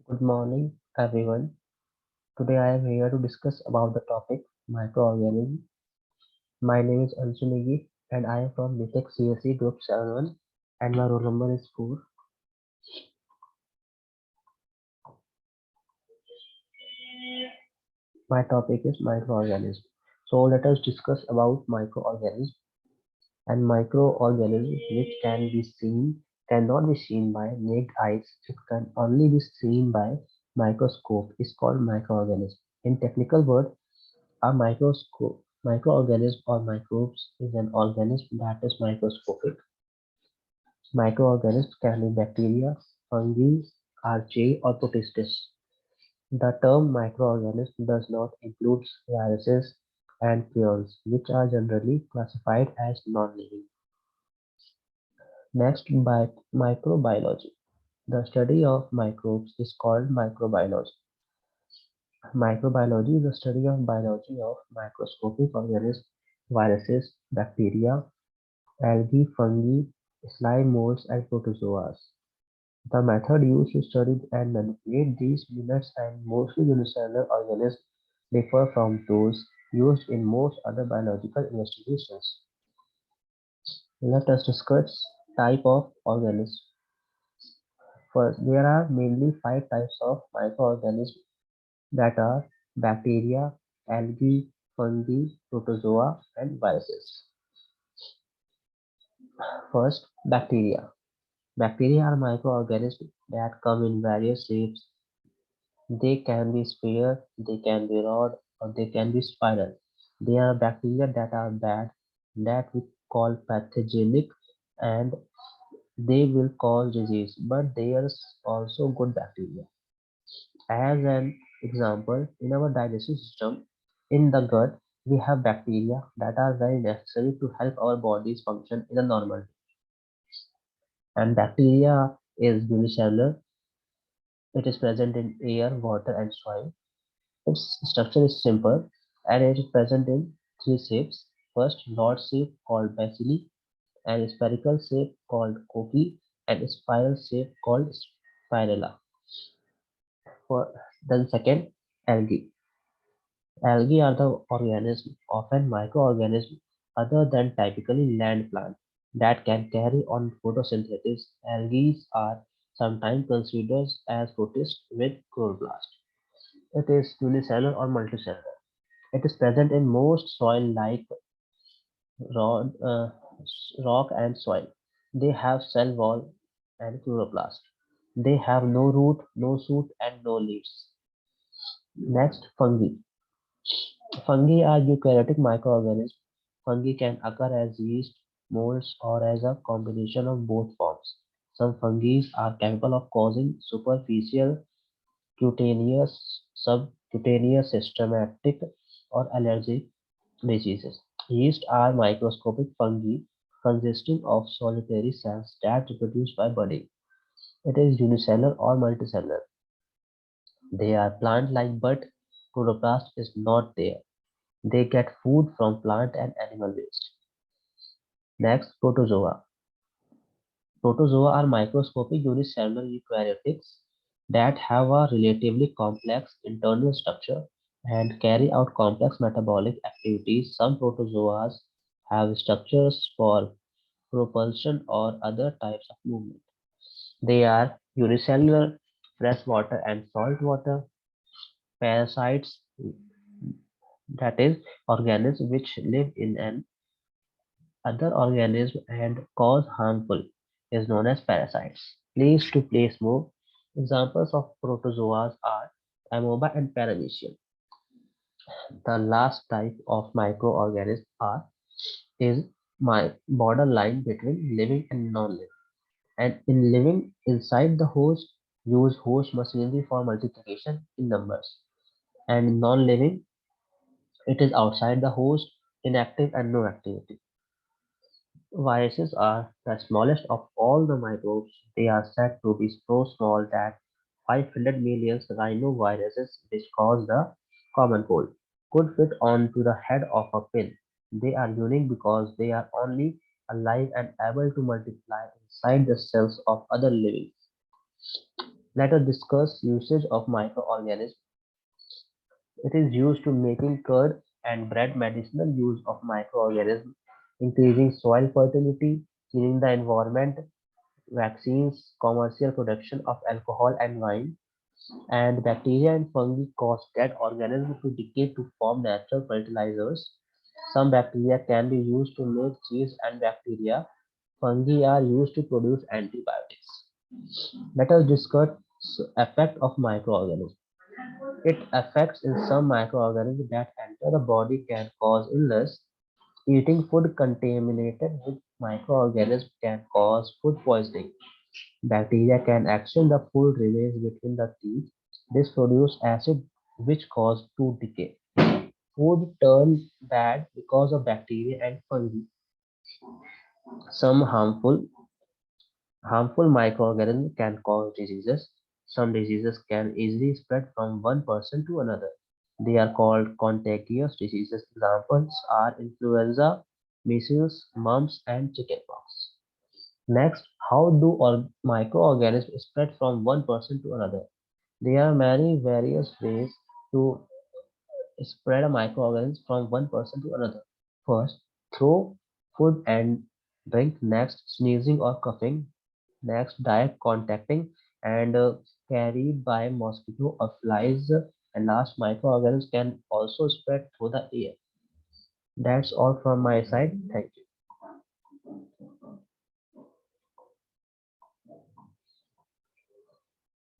Good morning, everyone. Today I am here to discuss about the topic microorganism. My name is Anshu Negi and I am from B.Tech CSE Group 7 and my roll number is 4. My topic is microorganism. So let us discuss about microorganism and microorganism which can be seen cannot be seen by naked eyes. It can only be seen by microscope is called microorganism. In technical word, a microorganism or microbes is an organism that is microscopic. Microorganisms can be bacteria, fungi, archaea, or protists. The term microorganism does not include viruses and prions, which are generally classified as non-living. Next, by microbiology. The study of microbes is called microbiology. Microbiology is the study of biology of microscopic organisms, viruses, bacteria, algae, fungi, slime molds, and protozoas. The method used to study and manipulate these units and mostly unicellular organisms differ from those used in most other biological investigations. Let us discuss type of organisms. First, there are mainly five types of microorganisms that are bacteria, algae, fungi, protozoa, and viruses. First, bacteria. Bacteria are microorganisms that come in various shapes. They can be sphere, they can be rod, or they can be spiral. They are bacteria that are bad, that we call pathogenic, and they will cause disease. But there's also good bacteria. As an example, in our digestive system, in the gut, we have bacteria that are very necessary to help our bodies function in a normal way. And bacteria is unicellular. It is present in air, water, and soil. Its structure is simple and it is present in three shapes. First, rod shape called bacilli, and spherical shape called cocci, and spiral shape called spirella. For then second, algae. Algae are the organisms, often microorganisms, other than typically land plant, that can carry on photosynthesis. Algae are sometimes considered as protists with chloroplast. It is unicellular or multicellular. It is present in most soil like rock, and soil. They have cell wall and chloroplast. They have no root, no shoot, and no leaves. Next, fungi. Fungi are eukaryotic microorganisms. Fungi can occur as yeast, molds, or as a combination of both forms. Some fungi are capable of causing superficial, cutaneous, subcutaneous, systematic, or allergic diseases. Yeast are microscopic fungi consisting of solitary cells that reproduce by budding. It is unicellular or multicellular. They are plant-like but chloroplast is not there. They get food from plant and animal waste. Next, protozoa. Protozoa are microscopic unicellular eukaryotes that have a relatively complex internal structure and carry out complex metabolic activities. Some protozoas have structures for propulsion or other types of movement. They are unicellular, freshwater and saltwater parasites, that is, organisms which live in an other organism and cause harmful, is known as parasites. Place to place move. Examples of protozoas are amoeba and paramecium. The last type of microorganism are is my borderline between living and non-living. And in living inside the host, use host machinery for multiplication in numbers. And in non-living, it is outside the host, inactive and no activity. Viruses are the smallest of all the microbes. They are said to be so small that 500 million rhinoviruses, which cause the common cold, could fit onto the head of a pin. They are unique because they are only alive and able to multiply inside the cells of other living. Let us discuss usage of microorganisms. It is used to making curd and bread. Medicinal use of microorganisms, increasing soil fertility, cleaning the environment, vaccines, commercial production of alcohol and wine, and bacteria and fungi cause dead organisms to decay to form natural fertilizers. Some bacteria can be used to make cheese and bacteria. Fungi are used to produce antibiotics. Let us discuss effect of microorganisms. It affects in some microorganisms that enter the body can cause illness. Eating food contaminated with microorganisms can cause food poisoning. Bacteria can action the food remains between the teeth. This produces acid which cause tooth decay. Food turns bad because of bacteria and fungi. Some harmful microorganisms can cause diseases. Some diseases can easily spread from one person to another. They are called contagious diseases. Examples are influenza, measles, mumps, and chickenpox. Next, how do microorganisms spread from one person to another? There are many various ways to spread a microorganism from one person to another. First, through food and drink. Next, sneezing or coughing. Next, direct contacting and carried by mosquito or flies. And last, microorganisms can also spread through the air. That's all from my side. Thank you.